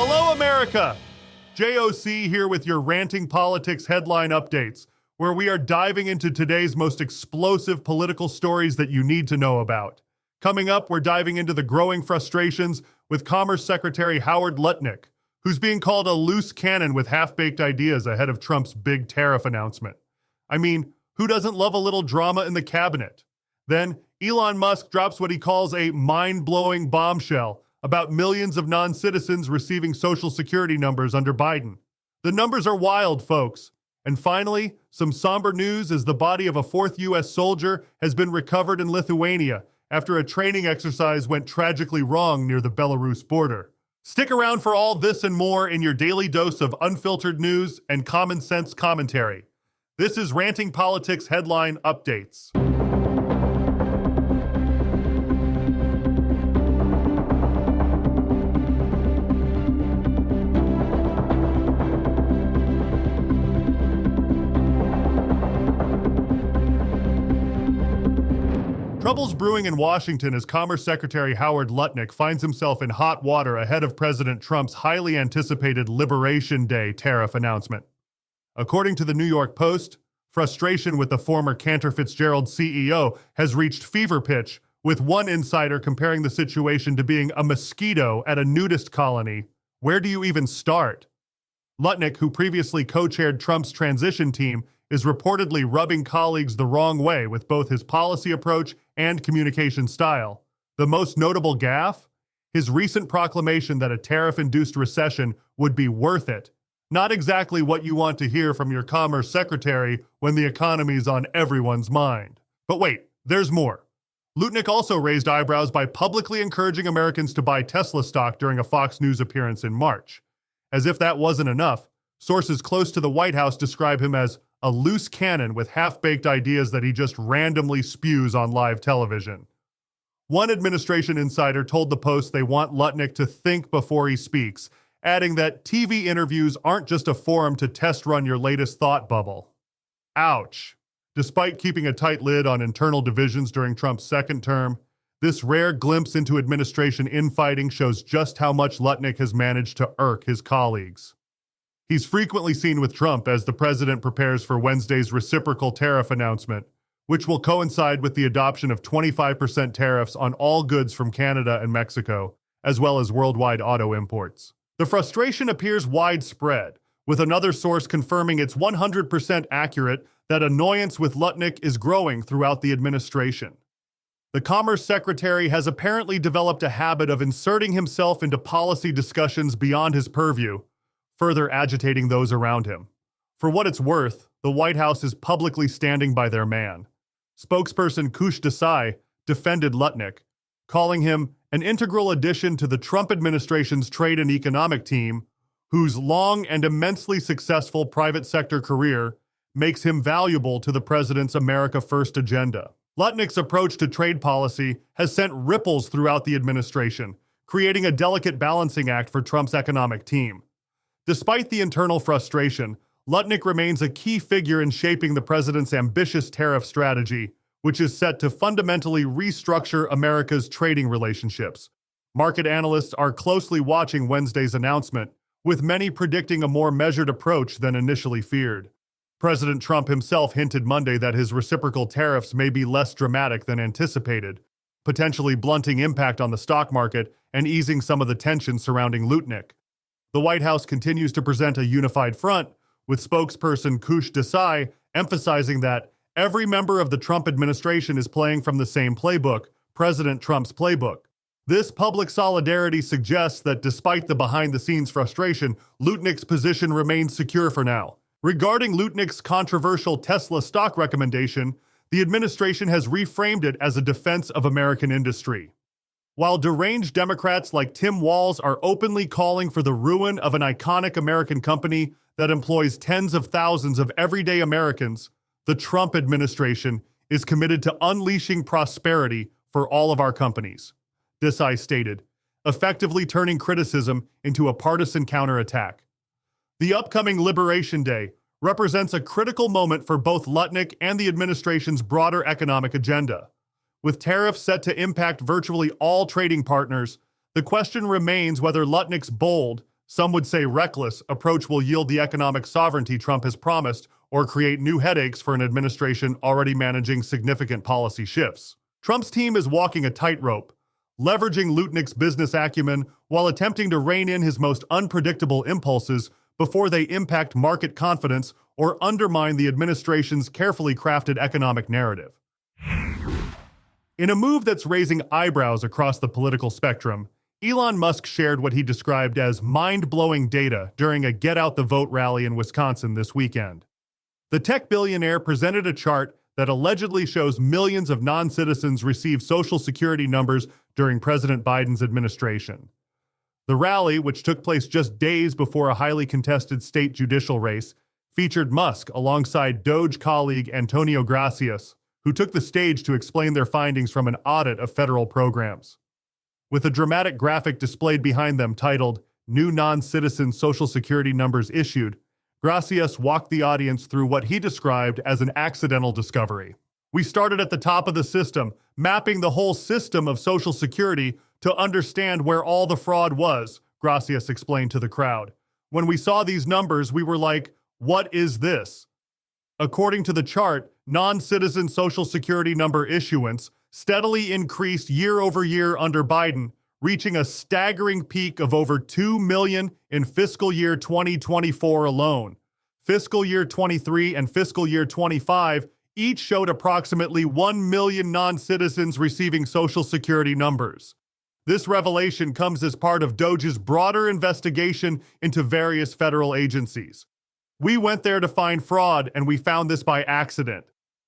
Hello, America! JOC here with your Ranting Politics headline updates, where we are diving into today's most explosive political stories that you need to know about. Coming up, we're diving into the growing frustrations with Commerce Secretary Howard Lutnick, who's being called a loose cannon with half-baked ideas ahead of Trump's big tariff announcement. I mean, who doesn't love a little drama in the cabinet? Then, Elon Musk drops what he calls a mind-blowing bombshell about millions of non-citizens receiving Social Security numbers under Biden. The numbers are wild, folks. And finally, some somber news as the body of a fourth U.S. soldier has been recovered in Lithuania after a training exercise went tragically wrong near the Belarus border. Stick around for all this and more in your daily dose of unfiltered news and common sense commentary. This is Ranting Politics Headline Updates. Trouble's brewing in Washington as Commerce Secretary Howard Lutnick finds himself in hot water ahead of President Trump's highly anticipated Liberation Day tariff announcement. According to the New York Post, frustration with the former Cantor Fitzgerald CEO has reached fever pitch, with one insider comparing the situation to being a mosquito at a nudist colony. Where do you even start? Lutnick, who previously co-chaired Trump's transition team, is reportedly rubbing colleagues the wrong way with both his policy approach and communication style. The most notable gaffe? His recent proclamation that a tariff-induced recession would be worth it. Not exactly what you want to hear from your Commerce Secretary when the economy's on everyone's mind. But wait, there's more. Lutnick also raised eyebrows by publicly encouraging Americans to buy Tesla stock during a Fox News appearance in March. As if that wasn't enough, sources close to the White House describe him as a loose cannon with half-baked ideas that he just randomly spews on live television. One administration insider told the Post they want Lutnick to think before he speaks, adding that TV interviews aren't just a forum to test run your latest thought bubble. Ouch. Despite keeping a tight lid on internal divisions during Trump's second term, this rare glimpse into administration infighting shows just how much Lutnick has managed to irk his colleagues. He's frequently seen with Trump as the president prepares for Wednesday's reciprocal tariff announcement, which will coincide with the adoption of 25% tariffs on all goods from Canada and Mexico, as well as worldwide auto imports. The frustration appears widespread, with another source confirming it's 100% accurate that annoyance with Lutnick is growing throughout the administration. The Commerce Secretary has apparently developed a habit of inserting himself into policy discussions beyond his purview, further agitating those around him. For what it's worth, the White House is publicly standing by their man. Spokesperson Kush Desai defended Lutnick, calling him an integral addition to the Trump administration's trade and economic team, whose long and immensely successful private sector career makes him valuable to the president's America First agenda. Lutnick's approach to trade policy has sent ripples throughout the administration, creating a delicate balancing act for Trump's economic team. Despite the internal frustration, Lutnick remains a key figure in shaping the president's ambitious tariff strategy, which is set to fundamentally restructure America's trading relationships. Market analysts are closely watching Wednesday's announcement, with many predicting a more measured approach than initially feared. President Trump himself hinted Monday that his reciprocal tariffs may be less dramatic than anticipated, potentially blunting impact on the stock market and easing some of the tension surrounding Lutnick. The White House continues to present a unified front, with spokesperson Kush Desai emphasizing that every member of the Trump administration is playing from the same playbook, President Trump's playbook. This public solidarity suggests that despite the behind-the-scenes frustration, Lutnick's position remains secure for now. Regarding Lutnick's controversial Tesla stock recommendation, the administration has reframed it as a defense of American industry. While deranged Democrats like Tim Walz are openly calling for the ruin of an iconic American company that employs tens of thousands of everyday Americans, the Trump administration is committed to unleashing prosperity for all of our companies, Desai stated, effectively turning criticism into a partisan counterattack. The upcoming Liberation Day represents a critical moment for both Lutnick and the administration's broader economic agenda. With tariffs set to impact virtually all trading partners, the question remains whether Lutnick's bold, some would say reckless, approach will yield the economic sovereignty Trump has promised or create new headaches for an administration already managing significant policy shifts. Trump's team is walking a tightrope, leveraging Lutnick's business acumen while attempting to rein in his most unpredictable impulses before they impact market confidence or undermine the administration's carefully crafted economic narrative. In a move that's raising eyebrows across the political spectrum, Elon Musk shared what he described as mind-blowing data during a Get Out the Vote rally in Wisconsin this weekend. The tech billionaire presented a chart that allegedly shows millions of non-citizens receive Social Security numbers during President Biden's administration. The rally, which took place just days before a highly contested state judicial race, featured Musk alongside Doge colleague Antonio Gracias, who took the stage to explain their findings from an audit of federal programs. With a dramatic graphic displayed behind them titled, "New Non-Citizen Social Security Numbers Issued," Gracias walked the audience through what he described as an accidental discovery. "We started at the top of the system, mapping the whole system of Social Security to understand where all the fraud was," Gracias explained to the crowd. "When we saw these numbers, we were like, what is this?" According to the chart, non-citizen Social Security number issuance steadily increased year over year under Biden, reaching a staggering peak of over 2 million in fiscal year 2024 alone. Fiscal year 23 and fiscal year 25 each showed approximately 1 million non-citizens receiving Social Security numbers. This revelation comes as part of Doge's broader investigation into various federal agencies. "We went there to find fraud, and we found this by accident,"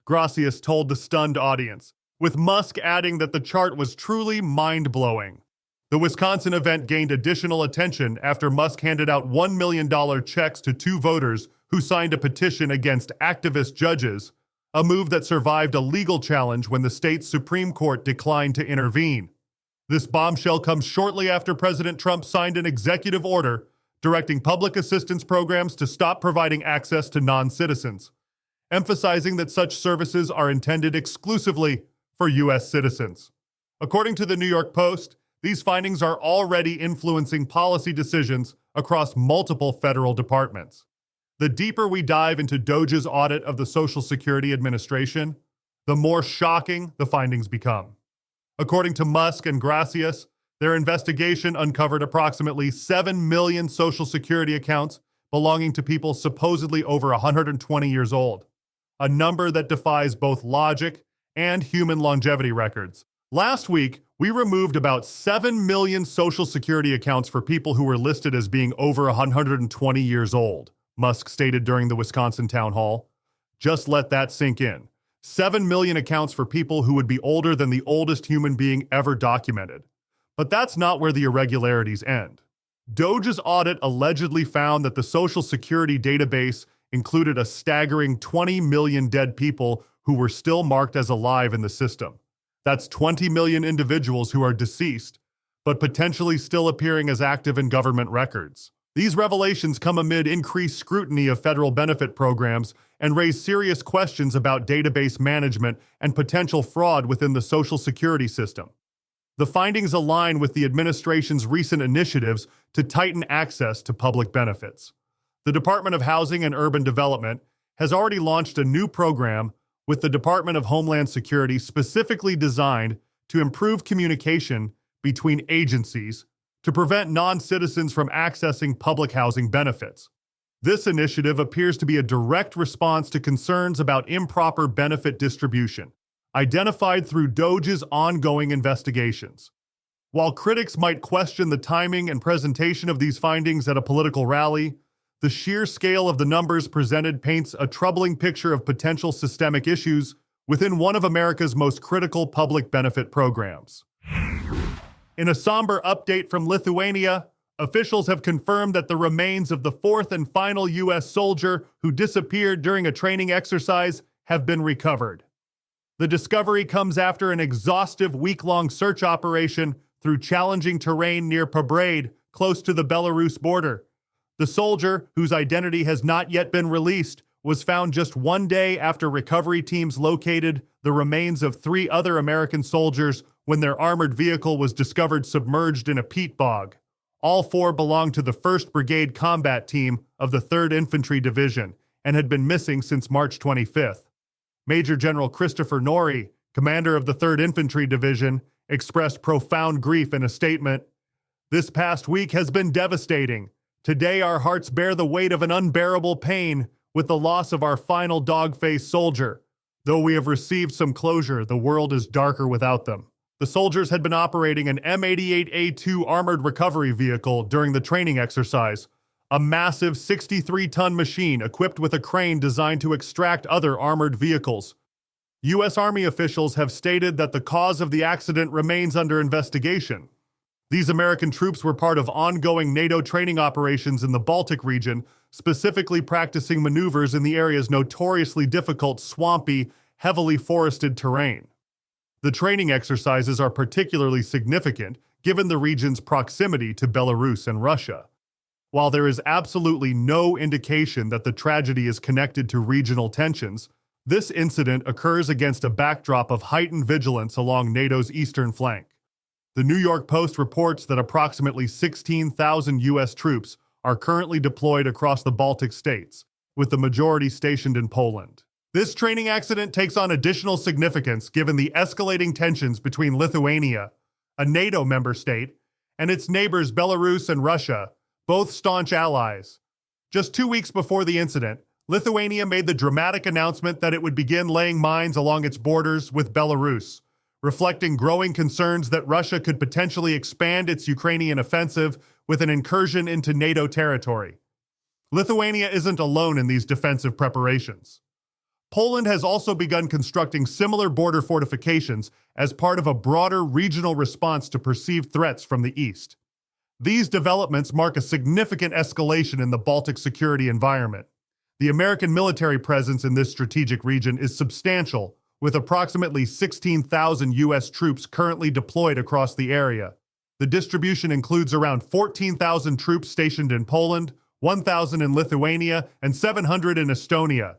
Gracias told the stunned audience, with Musk adding that the chart was truly mind-blowing. The Wisconsin event gained additional attention after Musk handed out $1 million checks to 2 voters who signed a petition against activist judges, a move that survived a legal challenge when the state's Supreme Court declined to intervene. This bombshell comes shortly after President Trump signed an executive order directing public assistance programs to stop providing access to non-citizens, emphasizing that such services are intended exclusively for U.S. citizens. According to the New York Post, these findings are already influencing policy decisions across multiple federal departments. The deeper we dive into Doge's audit of the Social Security Administration, the more shocking the findings become. According to Musk and Gracias, their investigation uncovered approximately 7 million Social Security accounts belonging to people supposedly over 120 years old, a number that defies both logic and human longevity records. Last week, we removed about 7 million Social Security accounts for people who were listed as being over 120 years old, Musk stated during the Wisconsin town hall. Just let that sink in. 7 million accounts for people who would be older than the oldest human being ever documented. But that's not where the irregularities end. Doge's audit allegedly found that the Social Security database included a staggering 20 million dead people who were still marked as alive in the system. That's 20 million individuals who are deceased, but potentially still appearing as active in government records. These revelations come amid increased scrutiny of federal benefit programs and raise serious questions about database management and potential fraud within the Social Security system. The findings align with the administration's recent initiatives to tighten access to public benefits. The Department of Housing and Urban Development has already launched a new program with the Department of Homeland Security specifically designed to improve communication between agencies to prevent non-citizens from accessing public housing benefits. This initiative appears to be a direct response to concerns about improper benefit distribution, identified through Doge's ongoing investigations. While critics might question the timing and presentation of these findings at a political rally, the sheer scale of the numbers presented paints a troubling picture of potential systemic issues within one of America's most critical public benefit programs. In a somber update from Lithuania, officials have confirmed that the remains of the 4th and final U.S. soldier who disappeared during a training exercise have been recovered. The discovery comes after an exhaustive week-long search operation through challenging terrain near Pobrade, close to the Belarus border. The soldier, whose identity has not yet been released, was found just one day after recovery teams located the remains of 3 other American soldiers when their armored vehicle was discovered submerged in a peat bog. All four belonged to the 1st Brigade Combat Team of the 3rd Infantry Division and had been missing since March 25th. Major General Christopher Norrie, commander of the 3rd Infantry Division, expressed profound grief in a statement. "This past week has been devastating. Today our hearts bear the weight of an unbearable pain with the loss of our final dog-faced soldier. Though we have received some closure, the world is darker without them." The soldiers had been operating an M88A2 armored recovery vehicle during the training exercise, a massive 63-ton machine equipped with a crane designed to extract other armored vehicles. U.S. Army officials have stated that the cause of the accident remains under investigation. These American troops were part of ongoing NATO training operations in the Baltic region, specifically practicing maneuvers in the area's notoriously difficult, swampy, heavily forested terrain. The training exercises are particularly significant given the region's proximity to Belarus and Russia. While there is absolutely no indication that the tragedy is connected to regional tensions, this incident occurs against a backdrop of heightened vigilance along NATO's eastern flank. The New York Post reports that approximately 16,000 U.S. troops are currently deployed across the Baltic states, with the majority stationed in Poland. This training accident takes on additional significance given the escalating tensions between Lithuania, a NATO member state, and its neighbors Belarus and Russia, both staunch allies. Just 2 weeks before the incident, Lithuania made the dramatic announcement that it would begin laying mines along its borders with Belarus, reflecting growing concerns that Russia could potentially expand its Ukrainian offensive with an incursion into NATO territory. Lithuania isn't alone in these defensive preparations. Poland has also begun constructing similar border fortifications as part of a broader regional response to perceived threats from the east. These developments mark a significant escalation in the Baltic security environment. The American military presence in this strategic region is substantial, with approximately 16,000 U.S. troops currently deployed across the area. The distribution includes around 14,000 troops stationed in Poland, 1,000 in Lithuania, and 700 in Estonia.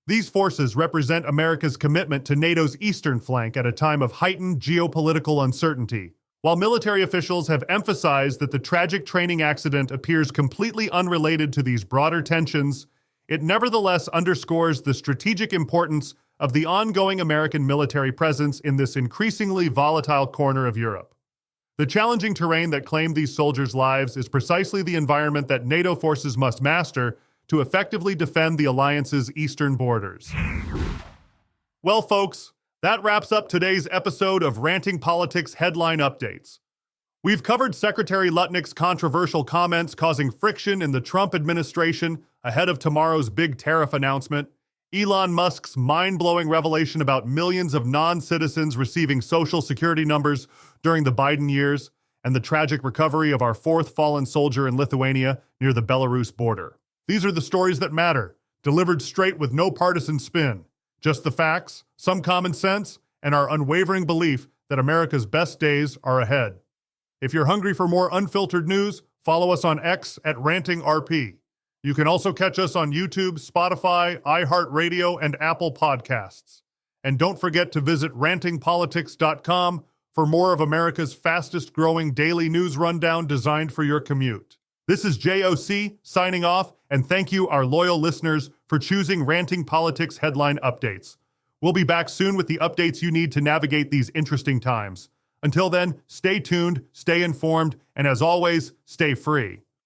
These forces represent America's commitment to NATO's eastern flank at a time of heightened geopolitical uncertainty. While military officials have emphasized that the tragic training accident appears completely unrelated to these broader tensions, it nevertheless underscores the strategic importance of the ongoing American military presence in this increasingly volatile corner of Europe. The challenging terrain that claimed these soldiers' lives is precisely the environment that NATO forces must master to effectively defend the alliance's eastern borders. Well, folks, that wraps up today's episode of Ranting Politics Headline Updates. We've covered Secretary Lutnick's controversial comments causing friction in the Trump administration ahead of tomorrow's big tariff announcement, Elon Musk's mind-blowing revelation about millions of non-citizens receiving Social Security numbers during the Biden years, and the tragic recovery of our 4th fallen soldier in Lithuania near the Belarus border. These are the stories that matter, delivered straight with no partisan spin. Just the facts, some common sense, and our unwavering belief that America's best days are ahead. If you're hungry for more unfiltered news, follow us on X at RantingRP. You can also catch us on YouTube, Spotify, iHeartRadio, and Apple Podcasts. And don't forget to visit rantingpolitics.com for more of America's fastest-growing daily news rundown designed for your commute. This is JOC signing off, and thank you, our loyal listeners, for choosing Ranting Politics Headline Updates. We'll be back soon with the updates you need to navigate these interesting times. Until then, stay tuned, stay informed, and as always, stay free.